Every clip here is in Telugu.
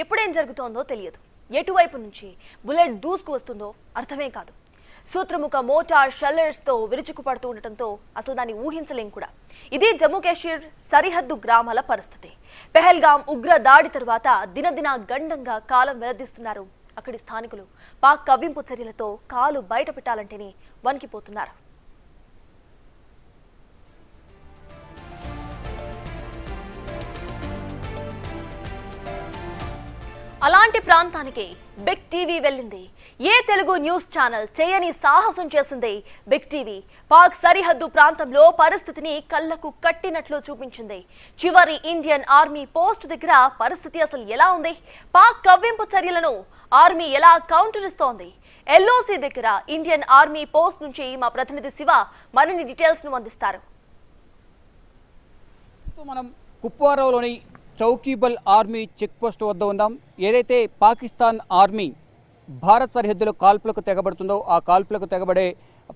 ఎప్పుడేం జరుగుతోందో తెలియదు. ఎటువైపు నుంచి బుల్లెట్ దూసుకు వస్తుందో అర్థమే కాదు. సూత్రముఖ మోటార్ షెల్లర్స్తో విరుచుకుపడుతూ ఉండటంతో అసలు దాన్ని ఊహించలేం కూడా. ఇది జమ్మూ కాశ్మీర్ సరిహద్దు గ్రామాల పరిస్థితి. పెహల్గాం ఉగ్ర దాడి తరువాత దినదిన గండంగా కాలం వెల్లదీస్తున్నారు అక్కడి స్థానికులు. పాక్ కవ్వింపు చర్యలతో కాలు బయట పెట్టాలంటేనే వణికిపోతున్నారు. అలాంటి ప్రాంతానికి బిగ్ టీవీ వెళ్ళింది. ఏ తెలుగు న్యూస్ ఛానల్ చేయని సాహసం చేసింది బిగ్ టీవీ. పాక్ సరిహద్దు ప్రాంతంలో పరిస్థితిని కళ్లకు కట్టినట్లు చూపించింది. చివరి ఇండియన్ ఆర్మీ పోస్ట్ దగ్గర పరిస్థితి అసలు ఎలా ఉంది? పాక్ కవ్వింపు చర్యలను ఆర్మీ ఎలా కౌంటర్ ఇస్తోంది? ఎల్ఓసి దగ్గర ఇండియన్ ఆర్మీ పోస్ట్ నుంచి మా ప్రతినిధి శివ మరిన్ని డీటెయిల్స్ ను అందిస్తారు. మనం కుప్వారాలోని చౌకీబల్ ఆర్మీ చెక్ పోస్ట్ వద్ద ఉన్నాం. ఏదైతే పాకిస్తాన్ ఆర్మీ భారత్ సరిహద్దులో కాల్పులకు తెగబడుతుందో ఆ కాల్పులకు తెగబడే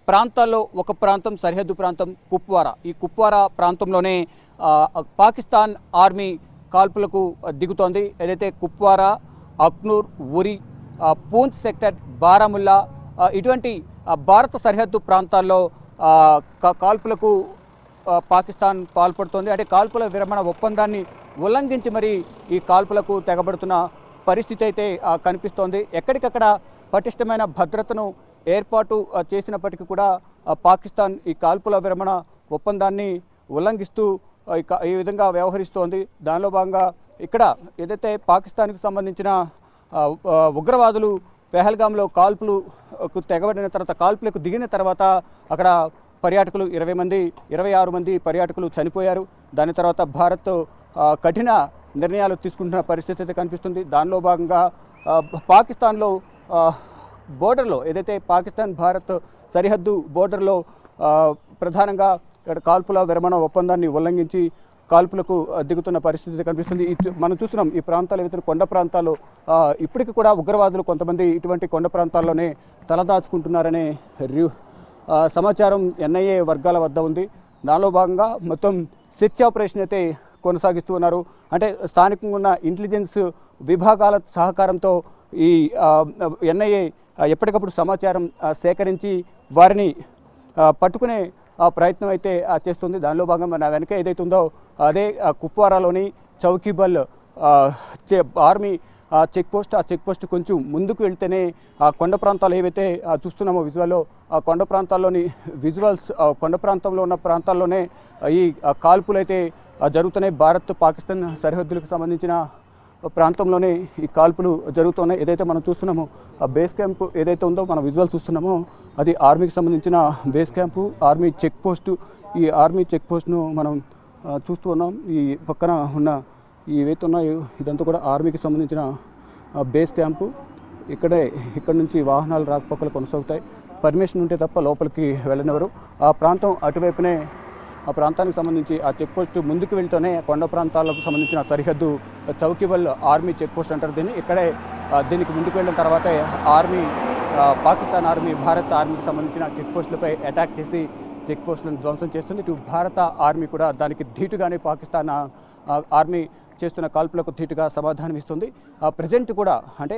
ప్రాంతాల్లో ఒక ప్రాంతం సరిహద్దు ప్రాంతం కుప్వారా. ఈ కుప్వారా ప్రాంతంలోనే పాకిస్తాన్ ఆర్మీ కాల్పులకు దిగుతోంది. ఏదైతే కుప్వారా, అఖ్నూర్, ఉరి, పూంచ్ సెక్టర్, బారాముల్లా ఇటువంటి భారత సరిహద్దు ప్రాంతాల్లో కాల్పులకు పాకిస్తాన్ పాల్పడుతోంది. అంటే కాల్పుల విరమణ ఒప్పందాన్ని ఉల్లంఘించి మరి ఈ కాల్పులకు తెగబడుతున్న పరిస్థితి అయితే కనిపిస్తోంది. ఎక్కడికక్కడ పటిష్టమైన భద్రతను ఏర్పాటు చేసినప్పటికీ కూడా పాకిస్తాన్ ఈ కాల్పుల విరమణ ఒప్పందాన్ని ఉల్లంఘిస్తూ ఈ విధంగా వ్యవహరిస్తోంది. దానిలో భాగంగా ఇక్కడ ఏదైతే పాకిస్తాన్కి సంబంధించిన ఉగ్రవాదులు పెహల్గాంలో కాల్పులకు తెగబడిన తర్వాత కాల్పులకు దిగిన తర్వాత అక్కడ పర్యాటకులు 26 మంది పర్యాటకులు చనిపోయారు. దాని తర్వాత భారత్ కఠిన నిర్ణయాలు తీసుకుంటున్న పరిస్థితి అయితే కనిపిస్తుంది. దానిలో భాగంగా పాకిస్తాన్లో బోర్డర్లో ఏదైతే పాకిస్తాన్ భారత్ సరిహద్దు బోర్డర్లో ప్రధానంగా ఇక్కడ కాల్పుల విరమణ ఒప్పందాన్ని ఉల్లంఘించి కాల్పులకు దిగుతున్న పరిస్థితి కనిపిస్తుంది. మనం చూస్తున్నాం ఈ ప్రాంతాలు ఏవైతే కొండ ప్రాంతాల్లో ఇప్పటికీ కూడా ఉగ్రవాదులు కొంతమంది ఇటువంటి కొండ ప్రాంతాల్లోనే తలదాచుకుంటున్నారనే సమాచారం ఎన్ఐఏ వర్గాల వద్ద ఉంది. దానిలో భాగంగా మొత్తం సెర్చ్ ఆపరేషన్ అయితే కొనసాగిస్తూ ఉన్నారు. అంటే స్థానికంగా ఉన్న ఇంటెలిజెన్స్ విభాగాల సహకారంతో ఈ ఎన్ఐఏ ఎప్పటికప్పుడు సమాచారం సేకరించి వారిని పట్టుకునే ప్రయత్నం అయితే చేస్తుంది. దానిలో భాగంగా మన వెనక ఏదైతే ఉందో అదే కుప్వారాలోని చౌకీబల్ ఆర్మీ చెక్ పోస్ట్. ఆ చెక్ పోస్ట్ కొంచెం ముందుకు వెళ్తేనే ఆ కొండ ప్రాంతాలు ఏవైతే చూస్తున్నామో విజువల్లో ఆ కొండ ప్రాంతాల్లోని విజువల్స్ కొండ ప్రాంతంలో ఉన్న ప్రాంతాల్లోనే ఈ కాల్పులు అయితే జరుగుతున్నాయి. భారత్ పాకిస్తాన్ సరిహద్దులకు సంబంధించిన ప్రాంతంలోనే ఈ కాల్పులు జరుగుతున్నాయి. ఏదైతే మనం చూస్తున్నామో ఆ బేస్ క్యాంప్ ఏదైతే ఉందో మనం విజువల్ చూస్తున్నామో అది ఆర్మీకి సంబంధించిన base camp, army check post. ఈ ఆర్మీ చెక్ పోస్ట్ను మనం చూస్తూ ఉన్నాం. ఈ పక్కన ఉన్న ఏవైతే ఉన్నాయో ఇదంతా కూడా ఆర్మీకి సంబంధించిన బేస్ క్యాంపు. ఇక్కడ నుంచి వాహనాలు రాకపోకలు కొనసాగుతాయి. పర్మిషన్ ఉంటే తప్ప లోపలికి వెళ్ళనివ్వరు. ఆ ప్రాంతం అటువైపునే ఆ ప్రాంతానికి సంబంధించి ఆ చెక్ పోస్ట్ ముందుకు వెళ్తూనే కొండ ప్రాంతాలకు సంబంధించిన సరిహద్దు చౌకీబల్ ఆర్మీ చెక్ పోస్ట్ అంటారు దీన్ని. దీనికి ముందుకు వెళ్ళిన తర్వాతే ఆర్మీ పాకిస్తాన్ ఆర్మీ భారత ఆర్మీకి సంబంధించిన చెక్ పోస్టులపై అటాక్ చేసి చెక్ పోస్టులను ధ్వంసం చేస్తుంది. ఇటు భారత ఆర్మీ కూడా దానికి ధీటుగానే పాకిస్తాన్ ఆర్మీ చేస్తున్న కాల్పులకు ధీటుగా సమాధానం ఇస్తుంది. ప్రజెంట్ కూడా అంటే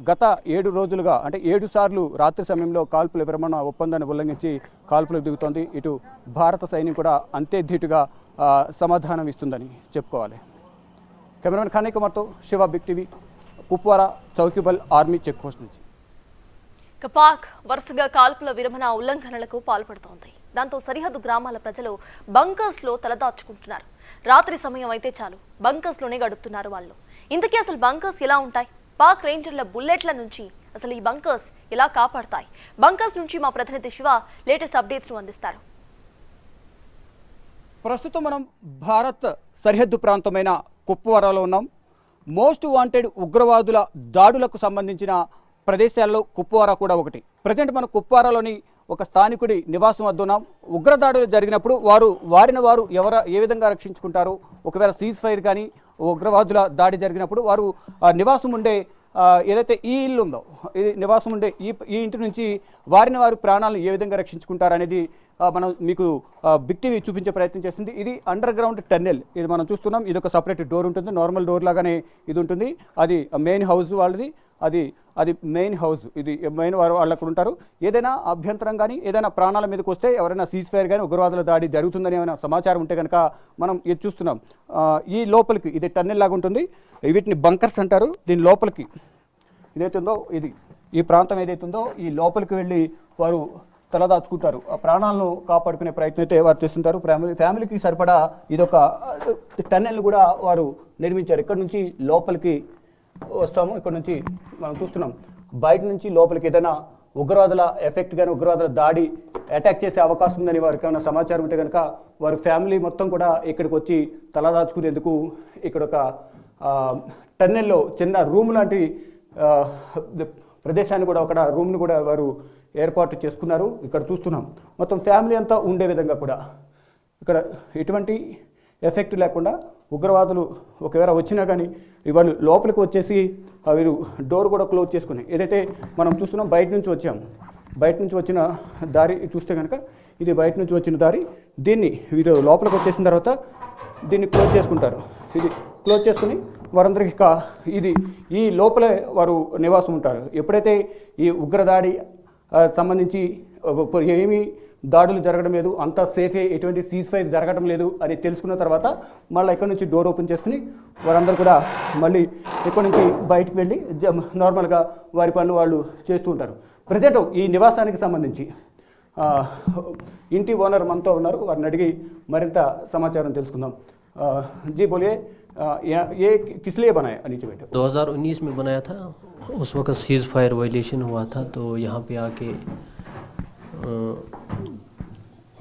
గత 7 రోజులుగా అంటే 7 సార్లు రాత్రి సమయంలో కాల్పుల విరమణ ఒప్పందాన్ని ఉల్లంఘించి కాల్పులకు దిగుతోంది. ఇటు భారత సైన్యం కూడా అంతే ధీటుగా సమాధానం ఇస్తుందని చెప్పుకోవాలి. కెమెరామెన్ ఖానీ కుమార్తో Shiva, Big TV, Kupwara Chowkibal army check post నుంచి. పాక్ వరుసగా కాల్పుల విరమణ ఉల్లంఘనలకు పాల్పడుతోంది. దాంతో సరిహద్దు గ్రామాల ప్రజలు బంకర్స్ లో తలదాచుకుంటున్నారు. రాత్రి సమయం అయితే చాలు బంకర్స్ లోనే గడుపుతున్నారు వాళ్ళు. ఇంతకీ అసలు బంకర్స్ ఎలా ఉంటాయి? పాక్ రేంజర్ల బుల్లెట్ల నుంచి అసలు ఈ బంకర్స్ ఎలా కాపాడతాయి? బంకర్స్ నుంచి మా ప్రతినిధి శివ లేటెస్ట్ అప్డేట్స్ ను అందిస్తారు. ప్రస్తుతం మనం భారత్ సరిహద్దు ప్రాంతమైన కుప్వారాలో ఉన్నాం. మోస్ట్ వాంటెడ్ ఉగ్రవాదుల దాడులకు సంబంధించిన ప్రదేశాల్లో కుప్వారా కూడా ఒకటి. ప్రజెంట్ మనం కుప్వారాలోని ఒక స్థానికుడి నివాసం వద్ద ఉన్నాం. ఉగ్రదాడులు జరిగినప్పుడు వారిని వారు ఏ విధంగా రక్షించుకుంటారు? ఒకవేళ సీజ్ ఫైర్ కానీ ఉగ్రవాదుల దాడి జరిగినప్పుడు వారు నివాసం ఉండే ఏదైతే ఈ ఇల్లు ఉందో నివాసం ఉండే ఈ ఇంటి నుంచి వారిని వారు ప్రాణాలను ఏ విధంగా రక్షించుకుంటారు అనేది మనం మీకు బిగ్ టీవీ చూపించే ప్రయత్నం చేస్తుంది. ఇది అండర్ గ్రౌండ్ టన్నెల్. ఇది మనం చూస్తున్నాం. ఇది ఒక సపరేట్ డోర్ ఉంటుంది, నార్మల్ డోర్ లాగానే ఇది ఉంటుంది. అది మెయిన్ హౌస్ వాళ్ళది, అది మెయిన్ హౌస్. ఇది మెయిన్ వాళ్ళు అక్కడ ఉంటారు. ఏదైనా అభ్యంతరం కానీ ఏదైనా ప్రాణాల మీదకి వస్తే, ఎవరైనా సీజ్ ఫైర్ కానీ ఉగ్రవాదుల దాడి జరుగుతుందని ఏమైనా సమాచారం ఉంటే కనుక మనం ఇది చూస్తున్నాం. ఈ లోపలికి ఇది టన్నెల్ లాగా ఉంటుంది. వీటిని బంకర్స్ అంటారు. దీని లోపలికి ఏదైతుందో ఈ ప్రాంతం ఏదైతుందో ఈ లోపలికి వెళ్ళి వారు తలదాచుకుంటారు. ఆ ప్రాణాలను కాపాడుకునే ప్రయత్నం అయితే వారు చేస్తుంటారు. ఫ్యామిలీకి సరిపడా ఇదొక టన్నెల్ కూడా వారు నిర్మించారు. ఇక్కడ నుంచి లోపలికి వస్తాము. ఇక్కడ నుంచి మనం చూస్తున్నాం బయట నుంచి లోపలికి ఏదైనా ఉగ్రవాదుల ఎఫెక్ట్ కానీ ఉగ్రవాదుల దాడి అటాక్ చేసే అవకాశం ఉందని వారికి ఏమైనా సమాచారం ఉంటే కనుక వారి ఫ్యామిలీ మొత్తం కూడా ఇక్కడికి వచ్చి తలదాచుకునేందుకు ఇక్కడ ఒక టన్నెల్లో చిన్న రూమ్ లాంటి ప్రదేశాన్ని కూడా ఒక రూమ్ను కూడా వారు ఏర్పాటు చేసుకున్నారు. ఇక్కడ చూస్తున్నాం మొత్తం ఫ్యామిలీ అంతా ఉండే విధంగా కూడా ఇక్కడ ఎటువంటి ఎఫెక్ట్ లేకుండా ఉగ్రవాదులు ఒకవేళ వచ్చినా కానీ వాళ్ళు లోపలికి వచ్చేసి వీరు డోర్ కూడా క్లోజ్ చేసుకుని ఏదైతే మనం చూస్తున్నాం బయట నుంచి వచ్చాం. బయట నుంచి వచ్చిన దారి చూస్తే కనుక ఇది బయట నుంచి వచ్చిన దారి. దీన్ని వీరు లోపలికి వచ్చేసిన తర్వాత దీన్ని క్లోజ్ చేసుకుంటారు. ఇది క్లోజ్ చేసుకుని వారందరికీ ఈ లోపలే వారు నివాసం ఉంటారు. ఎప్పుడైతే ఈ ఉగ్రదాడి సంబంధించి ఏమీ దాడులు జరగడం లేదు, అంతా సేఫే, ఎటువంటి సీజ్ ఫైర్ జరగడం లేదు అని తెలుసుకున్న తర్వాత మళ్ళీ ఇక్కడ నుంచి డోర్ ఓపెన్ చేసుకుని వారందరూ కూడా మళ్ళీ ఇక్కడ నుంచి బయటకు వెళ్ళి నార్మల్గా వారి పనులు వాళ్ళు చేస్తూ ఉంటారు. ప్రజెంట్ ఈ నివాసానికి సంబంధించి ఇంటి ఓనర్ మనతో ఉన్నారు. వారిని అడిగి మరింత సమాచారం తెలుసుకుందాం. जी बोलिए, ये किस लिए बनाया नीचे बैठे? 2019 में बनाया था. उस वक्त सीज फायर वायलेशन हुआ था तो यहाँ पे आके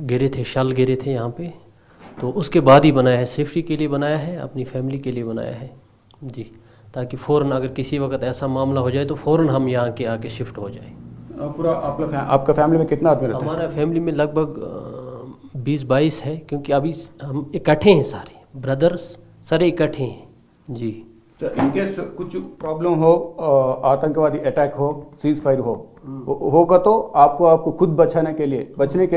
गिरे थे, शल गिरे थे यहाँ पे. तो उसके बाद ही बनाया है, सेफ्टी के लिए बनाया है, अपनी फैमिली के लिए बनाया है जी, ताकि फ़ौरन अगर किसी वक्त ऐसा मामला हो जाए तो फ़ौरन हम यहाँ के आके शिफ्ट हो जाए. पूरा आपका फैमिली में कितना आदमी रहता है? हमारा फैमिली में लगभग 20-22 है, क्योंकि अभी हम इकट्ठे हैं, सारे ब्रदर्स सारे इकट्ठे हैं जी. तो इनकेस कुछ प्रॉब्लम हो, आतंकवादी अटैक हो, सीज फायर होगा तो आपको खुद बचने के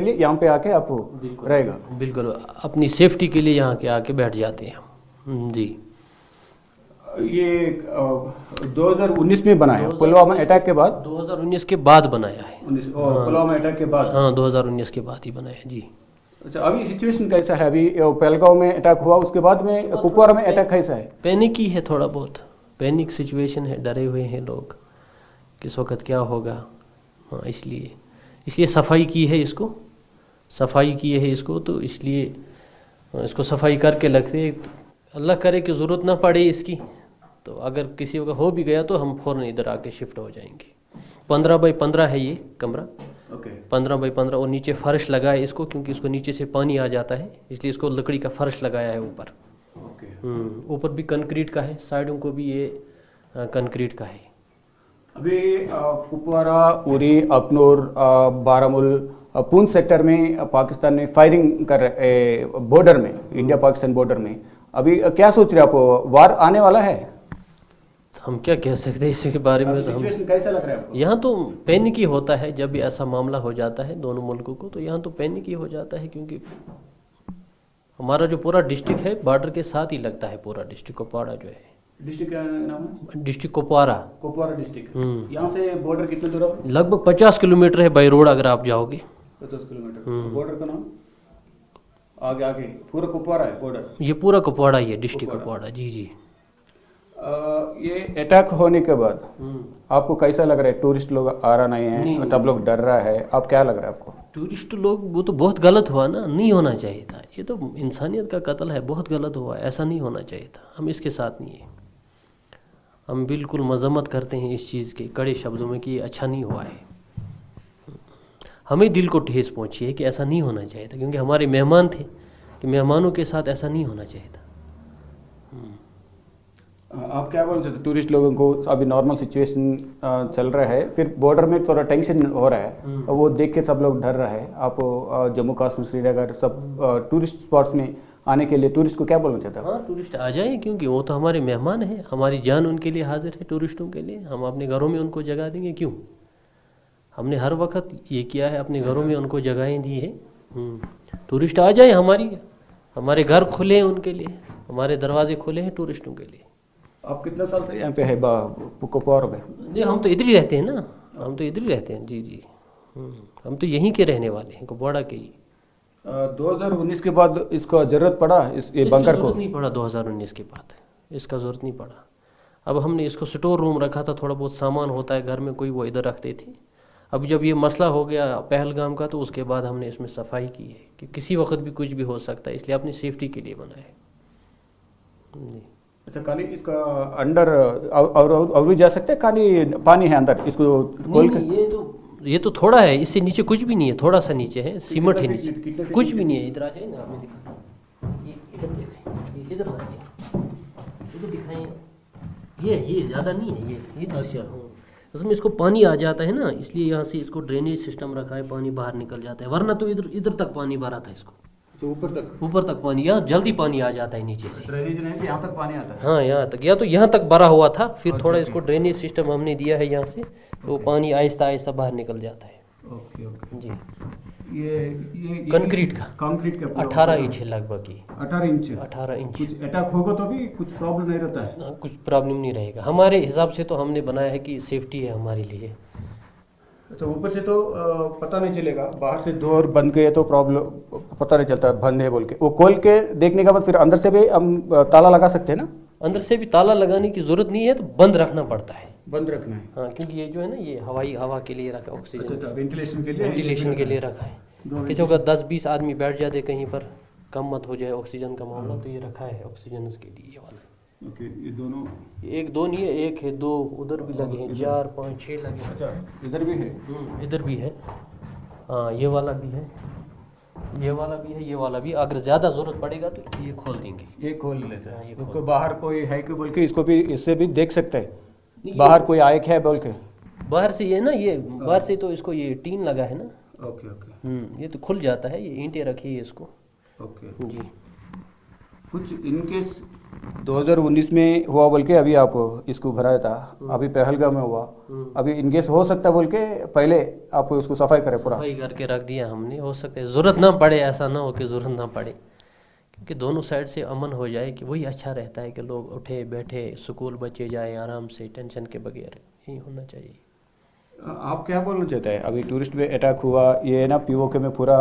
लिए यहाँ पे आके आपको रहेगा. बिल्कुल अपनी सेफ्टी के लिए यहाँ के आके बैठ जाते हैं हम जी. ये 2019 में बनाया, पुलवामा अटैक के बाद. 2019 के बाद बनाया है. पुलवामा अटैक के बाद. हाँ, 2019 के बाद ही बनाया जी. अच्छा, अभी सिचुएशन कैसा है? अभी पहलगांव में अटैक हुआ, उसके बाद में कुपवारा में अटैक कैसा है? पैनिक ही है, थोड़ा बहुत पैनिक सिचुएशन है, डरे हुए हैं लोग किस वक्त क्या होगा. हाँ, इसलिए सफाई की है इसको तो इसलिए इसको सफाई करके लगते. अल्लाह करे कि ज़रूरत ना पड़े इसकी, तो अगर किसी वक्त हो भी गया तो हम फ़ौरन इधर आके शिफ्ट हो जाएंगे. 15 बाई 15 है ये कमरा. ओके. 15 बाई 15 और नीचे फर्श लगाया है इसको, क्योंकि इसको नीचे से पानी आ जाता है, इसलिए इसको लकड़ी का फर्श लगाया है ऊपर. ओके. ऊपर भी कंक्रीट का है, साइडों को भी ये कंक्रीट का है. अभी कुपवारा, उरी, अखनूर, बारामुल, पूंछ सेक्टर में पाकिस्तान में फायरिंग कर बॉर्डर में, इंडिया पाकिस्तान बॉर्डर में अभी क्या सोच रहे आप? वार आने वाला है? हम क्या कह सकते हैं इसके बारे में. तो हम कैसा लग रहा है आपको? यहाँ तो पैनिक ही होता है जब भी ऐसा मामला हो जाता है दोनों मुल्कों को, तो यहाँ तो पैनिक ही हो जाता है, क्योंकि हमारा जो पूरा डिस्ट्रिक्ट है बॉर्डर के साथ ही लगता है. पूरा डिस्ट्रिक्ट कुपवाड़ा जो है, डिस्ट्रिक्ट का नाम है? डिस्ट्रिक्ट कुपवारा. कुपवारा डिस्ट्रिक्ट. यहाँ से बॉर्डर कितने दूर है? लगभग 50 किलोमीटर है बाई रोड अगर आप जाओगे. 50 किलोमीटर. बॉर्डर का नाम आगे पूरा कुपवारा है बॉर्डर. ये पूरा कुपवाड़ा ही है, डिस्ट्रिक्ट कुपवाड़ा जी. ये अटैक होने के बाद आपको कैसा लग रहा है? टूरिस्ट लोग आ रहा नहीं है, तब लोग डर रहा है, आप क्या लग रहा है आपको? टूरिस्ट लोग वो तो बहुत गलत हुआ ना, नहीं होना चाहिए था. ये तो इंसानियत का कत्ल है, बहुत गलत हुआ, ऐसा नहीं होना चाहिए था. हम इसके साथ नहीं है, हम बिल्कुल मजम्मत करते हैं इस चीज़ के कड़े शब्दों में कि ये अच्छा नहीं हुआ है. हमें दिल को ठेस पहुँची है कि ऐसा नहीं होना चाहिए था, क्योंकि हमारे मेहमान थे, कि मेहमानों के साथ ऐसा नहीं होना चाहिए था. आप क्या बोलना चाहते? टूरिस्ट लोगों को अभी नॉर्मल सिचुएशन चल रहा है, फिर बॉर्डर में थोड़ा टेंशन हो रहा है, वो देख के सब लोग डर रहा है. आप जम्मू कश्मीर, श्रीनगर सब टूरिस्ट स्पॉट्स में आने के लिए टूरिस्ट को क्या बोलना चाहते हैं? हाँ, टूरिस्ट आ जाए, क्योंकि वो तो हमारे मेहमान हैं, हमारी जान उनके लिए हाजिर है. टूरिस्टों के लिए हम अपने घरों में उनको जगह देंगे क्यों? हमने हर वक्त ये किया है, अपने घरों में उनको जगहें दी है, टूरिस्ट आ जाए, हमारे घर खुले हैं उनके लिए, हमारे दरवाजे खुले हैं टूरिस्टों के लिए। आप कितने साल से यहाँ पे है कुपवारा में? जी हम तो इधर ही रहते हैं ना, हम तो इधर ही रहते हैं जी जी। हम तो यहीं के रहने वाले हैं, कुपवाड़ा के ही। 2019 के बाद इसका जरूरत पड़ा ये बंकर को? जरूरत नहीं पड़ा 2019 के बाद, इसका ज़रूरत नहीं पड़ा। अब हमने इसको स्टोर रूम रखा था, थोड़ा बहुत सामान होता है घर में कोई, वो इधर रखते थे। अब जब ये मसला हो गया पहलगाम का, तो उसके बाद हमने इसमें सफाई की है कि किसी वक्त भी कुछ भी हो सकता है, इसलिए अपनी सेफ्टी के लिए बनाया है जी। अच्छा, खाली इसका अंदर और भी जा सकते हैं? खाली पानी है अंदर, इसको खोल के? ये तो थोड़ा है, इससे नीचे कुछ भी नहीं है, थोड़ा सा नीचे है, सीमेंट है नीचे, कुछ भी नहीं है। इधर आ जाए ना, हमें दिखा, ये इधर देखें, इधर लाइए, इधर दिखाएं, ये ज़्यादा नहीं है, ये अच्छा। उसमें इसको पानी आ जाता है ना, इसलिए यहाँ से इसको ड्रेनेज सिस्टम रखा है, पानी बाहर निकल जाता है, वरना तो इधर तक पानी भरा था इसको, तो ऊपर तक पानी, यहाँ जल्दी पानी आ जाता है नीचे से। ड्रेनेज नहीं, यहाँ तक पानी आता है? हाँ यहाँ तक, या तो यहाँ तक भरा हुआ था, फिर थोड़ा इसको ड्रेनेज सिस्टम हमने दिया है यहाँ से, तो पानी आहिस्ता आहिस्ता बाहर निकल जाता है। ओके ओके जी। ये कंक्रीट का 18 इंच है लगभग, ये 18 इंच। कुछ अटैक होगा तो भी कुछ प्रॉब्लम नहीं रहता है? कुछ प्रॉब्लम नहीं रहेगा हमारे हिसाब से, तो हमने बनाया है कि सेफ्टी है हमारे लिए। अच्छा, ऊपर से तो पता नहीं चलेगा, बाहर से डोर बंद गए तो प्रॉब्लम पता नहीं चलता बंद है बोल के, वो खोल के देखने के बाद फिर अंदर से भी हम ताला लगा सकते हैं ना? अंदर से भी ताला लगाने की जरूरत नहीं है, तो बंद रखना पड़ता है। बंद रखना है? हाँ, क्योंकि ये जो है ना, ये हवा के लिए रखा है, ऑक्सीजन वेंटिलेशन के लिए रखा है। किसी को 10-20 आदमी बैठ जाते कहीं पर, कम मत हो जाए ऑक्सीजन का मामला, तो ये रखा है ऑक्सीजन के लिए, ये वाला। ओके, ये दोनों एक दो नहीं है, एक है, दो उधर भी लगे हैं, 4 5 6 लगे हैं। अच्छा, इधर भी है? इधर भी है, हाँ ये वाला भी है, ये वाला भी है, ये वाला भी। अगर ज़्यादा ज़रूरत पड़ेगा तो ये खोल देंगे, ये खोल लेते हैं। ये उसको बाहर कोई है कि बोल के इसको भी, इससे भी देख सकते हैं बाहर कोई आए क्या है बोल के? बाहर से ये ना, ये बाहर से तो इसको ये टीन लगा है ना। Okay okay. ये तो खुल जाता है, ये ईंटें रखी है इसको। ओके जी। कुछ इनकेस 2019 में हुआ बोल के अभी आप इसको भराया था, अभी पहलगाम में हुआ, अभी इनकेस हो सकता बोल के पहले आप उसको सफाई करें पूरा? सफाई करके रख दिया हमने, हो सकता है ज़रूरत ना पड़े, ऐसा ना हो कि ज़रूरत ना पड़े, क्योंकि दोनों साइड से अमन हो जाए, कि वही अच्छा रहता है कि लोग उठे बैठे, स्कूल बच्चे जाए आराम से, टेंशन के बगैर, यही होना चाहिए। आप क्या बोलना चाहते हैं? अभी टूरिस्ट पे अटैक हुआ, ये ना पीओके में पूरा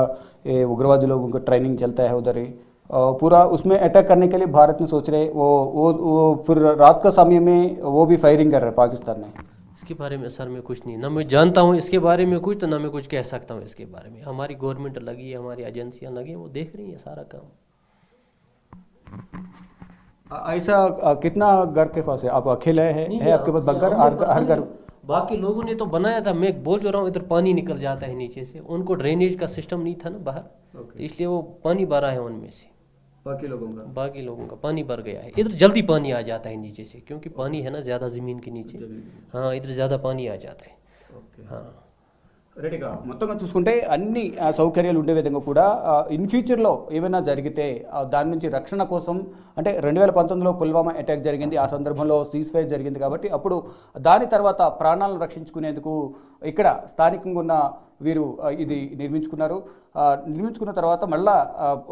ये उग्रवादी लोगों का ट्रेनिंग चलता है उधर ही, पूरा उसमें अटैक करने के लिए भारत में सोच रहे, वो फिर रात का समय में वो भी फायरिंग कर रहे हैं पाकिस्तान में। इसके बारे में सर मैं कुछ नहीं, ना मैं जानता हूँ इसके बारे में कुछ, तो ना मैं कुछ कह सकता हूँ इसके बारे में। हमारी गवर्नमेंट लगी है, हमारी एजेंसियाँ लगी हैं, वो देख रही हैं सारा काम। ऐसा कितना घर के पास है? आप अकेले है आपके पास बंकर? हर घर? बाकी लोगों ने तो बनाया था, मैं बोल जो रहा हूँ, इधर पानी निकल जाता है नीचे से, उनको ड्रेनेज का सिस्टम नहीं था ना बाहर, तो इसलिए वो पानी भरा है उनमें से। बाकी लोगों का पानी भर गया है, इधर जल्दी पानी आ जाता है नीचे से, क्योंकि पानी है ना ज़्यादा ज़मीन के नीचे। हाँ, इधर ज़्यादा पानी आ जाता है। हाँ, రెడీగా మొత్తంగా చూసుకుంటే అన్ని సౌకర్యాలు ఉండే విధంగా కూడా ఇన్ ఫ్యూచర్లో ఏమైనా జరిగితే దాని నుంచి రక్షణ కోసం, అంటే 2019లో పుల్వామా అటాక్ జరిగింది, ఆ సందర్భంలో సీజ్ ఫైర్ జరిగింది కాబట్టి అప్పుడు దాని తర్వాత ప్రాణాలను రక్షించుకునేందుకు ఇక్కడ స్థానికంగా ఉన్న వీరు ఇది నిర్మించుకున్నారు. నిర్మించుకున్న తర్వాత మళ్ళీ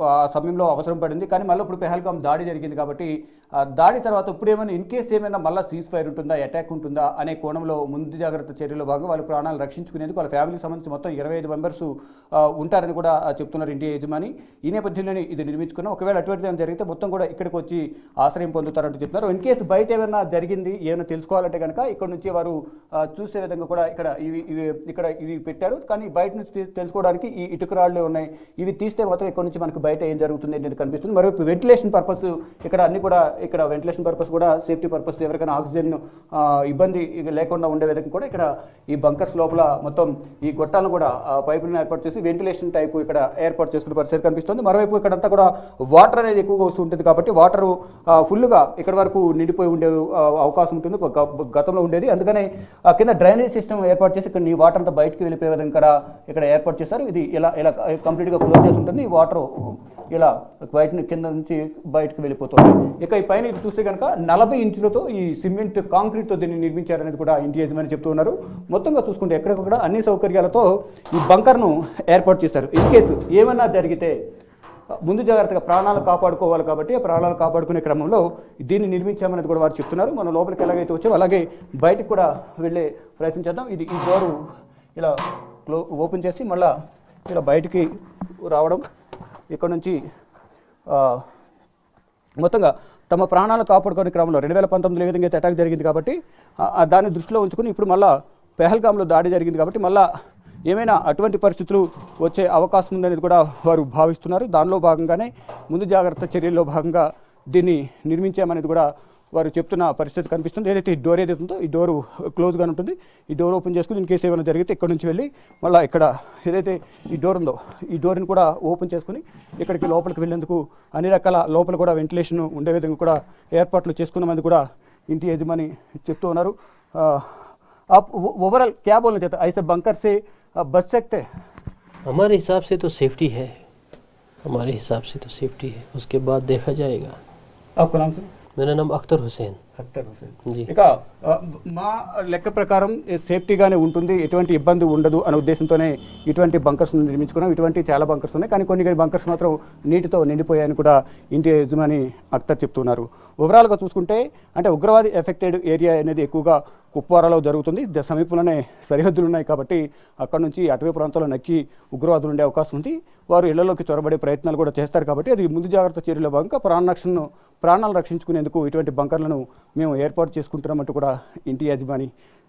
ఆ సమయంలో అవసరం పడింది, కానీ మళ్ళీ ఇప్పుడు పెహల్గాం దాడి జరిగింది కాబట్టి దాడి తర్వాత ఇప్పుడు ఏమైనా ఇన్ కేస్ ఏమైనా మళ్ళీ సీజ్ ఫైర్ ఉంటుందా, అటాక్ ఉంటుందా అనే కోణంలో ముందు జాగ్రత్త చర్యలో భాగంగా వాళ్ళ ప్రాణాలు రక్షించుకునేందుకు వాళ్ళ ఫ్యామిలీకి సంబంధించి మొత్తం 25 మెంబర్స్ ఉంటారని కూడా చెప్తున్నారు ఇండియా యజమాని. ఈ నేపథ్యంలోనే ఇది నిర్మించుకున్నాం. ఒకవేళ అటువంటిది ఏమైనా జరిగితే మొత్తం కూడా ఇక్కడికి వచ్చి ఆశ్రయం పొందుతారంటూ చెప్తున్నారు. ఇన్ కేసు బయట ఏమైనా జరిగింది, ఏమైనా తెలుసుకోవాలంటే కనుక ఇక్కడ నుంచి వారు చూసే విధంగా కూడా ఇక్కడ ఇవి పెట్టారు. కానీ బయట నుంచి తెలుసుకోవడానికి ఈ ఇటుకరాళ్ళు ఉన్నాయి, ఇవి తీస్తే మాత్రం ఇక్కడ నుంచి మనకు బయట ఏం జరుగుతుంది అనేది కనిపిస్తుంది. మరోవైపు వెంటిలేషన్ పర్పస్ ఇక్కడ అన్ని కూడా, ఇక్కడ వెంటిలేషన్ పర్పస్ కూడా, సేఫ్టీ పర్పస్, ఎవరికైనా ఆక్సిజన్ ఇబ్బంది లేకుండా ఉండే విధంగా కూడా ఇక్కడ ఈ బంకర్స్ లోపల మొత్తం ఈ గొట్టాలను కూడా పైపులను ఏర్పాటు చేసి వెంటిలేషన్ టైపు ఇక్కడ ఏర్పాటు చేసుకునే పరిస్థితి కనిపిస్తుంది. మరోవైపు ఇక్కడంతా కూడా వాటర్ అనేది ఎక్కువగా వస్తూ ఉంటుంది కాబట్టి వాటర్ ఫుల్గా ఇక్కడ వరకు నిండిపోయి ఉండే అవకాశం ఉంటుంది, గతంలో ఉండేది. అందుకనే కింద డ్రైనేజ్ సిస్టమ్ ఏర్పాటు చేసి ఇక్కడ ఈ వాటర్ అంతా బయటకు వెళ్ళిపోయే విధంగా ఇక్కడ ఏర్పాటు చేస్తారు. ఇది ఇలా కంప్లీట్గా క్లోజ్ చేసి ఉంటుంది. ఈ వాటర్ ఇలా బయట కింద నుంచి బయటకు వెళ్ళిపోతుంది. ఇక ఈ పైన ఇది చూస్తే కనుక 40 ఇంచులతో ఈ సిమెంట్ కాంక్రీట్తో దీన్ని నిర్మించారనేది కూడా ఇంటి యజమాని చెప్తూ ఉన్నారు. మొత్తంగా చూసుకుంటే ఎక్కడికక్కడ అన్ని సౌకర్యాలతో ఈ బంకర్ను ఏర్పాటు చేశారు. ఇన్ కేసు ఏమన్నా జరిగితే ముందు జాగ్రత్తగా ప్రాణాలు కాపాడుకోవాలి కాబట్టి ఆ ప్రాణాలు కాపాడుకునే క్రమంలో దీన్ని నిర్మించామనేది కూడా వారు చెప్తున్నారు. మనం లోపలికి ఎలాగైతే వచ్చామో అలాగే బయటకు కూడా వెళ్ళే ప్రయత్నం చేద్దాం. ఇది ఈ డోరు ఇలా ఓపెన్ చేసి మళ్ళీ ఇలా బయటికి రావడం, ఇక్కడ నుంచి మొత్తంగా తమ ప్రాణాలు కాపాడుకునే క్రమంలో 2019 ఏ విధంగా అయితే అటాక్ జరిగింది కాబట్టి దాన్ని దృష్టిలో ఉంచుకుని ఇప్పుడు మళ్ళీ పెహల్గాంలో దాడి జరిగింది కాబట్టి మళ్ళీ ఏమైనా అటువంటి పరిస్థితులు వచ్చే అవకాశం ఉందనేది కూడా వారు భావిస్తున్నారు. దానిలో భాగంగానే ముందు జాగ్రత్త చర్యల్లో భాగంగా దీన్ని నిర్మించామనేది కూడా వారు చెప్తున్న పరిస్థితి కనిపిస్తుంది. ఏదైతే ఈ డోర్ ఏదైతే ఉందో ఈ డోరు క్లోజ్గా ఉంటుంది. ఈ డోర్ ఓపెన్ చేసుకుని ఇన్ కేసు ఏమైనా జరిగితే ఇక్కడ నుంచి వెళ్ళి మళ్ళీ ఇక్కడ ఏదైతే ఈ డోర్ ఉందో ఈ డోర్ని కూడా ఓపెన్ చేసుకుని ఇక్కడికి లోపలికి వెళ్ళేందుకు అన్ని రకాల లోపల కూడా వెంటిలేషన్ ఉండే విధంగా కూడా ఏర్పాట్లు చేసుకున్నామని కూడా ఇంటి యజమాని చెప్తూ ఉన్నారు. आप ओवरऑल क्या बोलना चाहते हैं, ऐसे बंकर से बच सकते हैं? हमारे हिसाब से तो सेफ्टी है, हमारे हिसाब से तो सेफ्टी है, उसके बाद देखा जाएगा. आपका नाम सर? मेरा नाम अख्तर हुसैन. అఖ్తర్ హుసేన్. जी. ఇక మా లెక్క ప్రకారం సేఫ్టీగానే ఉంటుంది, ఎటువంటి ఇబ్బంది ఉండదు అనే ఉద్దేశంతోనే ఇటువంటి బంకర్స్ నిర్మించుకున్నాం. ఇటువంటి చాలా బంకర్స్ ఉన్నాయి, కానీ కొన్ని బంకర్స్ మాత్రం నీటితో నిండిపోయాయని కూడా ఇంటి యజమాని అఖ్తర్ చెప్తున్నారు. ఓవరాల్గా చూసుకుంటే అంటే ఉగ్రవాది ఎఫెక్టెడ్ ఏరియా అనేది ఎక్కువగా కుప్వారాలో జరుగుతుంది. సమీపంలోనే సరిహద్దులు ఉన్నాయి కాబట్టి అక్కడ నుంచి అటవీ ప్రాంతాల్లో నక్కి ఉగ్రవాదులు ఉండే అవకాశం ఉంది. వారు ఇళ్లలోకి చొరబడే ప్రయత్నాలు కూడా చేస్తారు కాబట్టి అది ముందు జాగ్రత్త చర్యల భాగంగా ప్రాణాలు రక్షించుకునేందుకు ఇటువంటి బంకర్లను మేము ఏర్పాటు చేసుకుంటున్నామంటూ కూడా ఇంటి యజమాని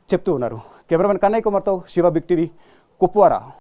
చెప్తూ ఉన్నారు. కెమెరామెన్ కన్నయ్య కుమార్తో శివ, బిగ్ టీవీ, కుప్వారా.